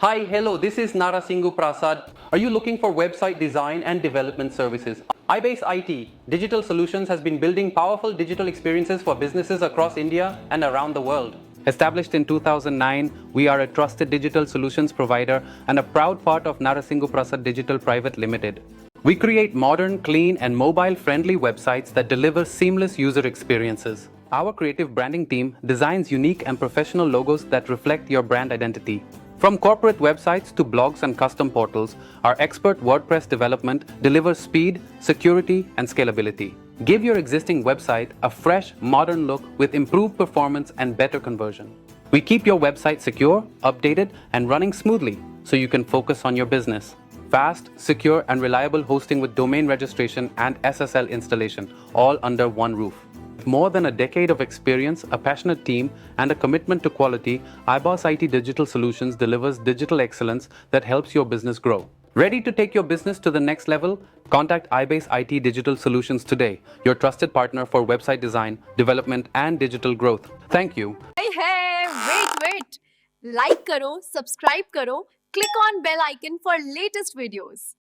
Hi, hello, this is Narasimhu Prasad. Are you looking for website design and development services? iBase IT Digital Solutions has been building powerful digital experiences for businesses across India and around the world. Established in 2009, we are a trusted digital solutions provider and a proud part of Narasimhu Prasad Digital Private Limited. We create modern, clean, and mobile-friendly websites that deliver seamless user experiences. Our creative branding team designs unique and professional logos that reflect your brand identity. From corporate websites to blogs and custom portals, our expert WordPress development delivers speed, security, and scalability. Give your existing website a fresh, modern look with improved performance and better conversion. We keep your website secure, updated, and running smoothly so you can focus on your business. Fast, secure, and reliable hosting with domain registration and SSL installation, all under one roof. With more than a decade of experience, a passionate team, and a commitment to quality, iBase IT Digital Solutions delivers digital excellence that helps your business grow. Ready to take your business to the next level? Contact iBase IT Digital Solutions today, your trusted partner for website design, development, and digital growth. Thank you. Hey, wait. Like करो, subscribe करो, click on bell icon for latest videos.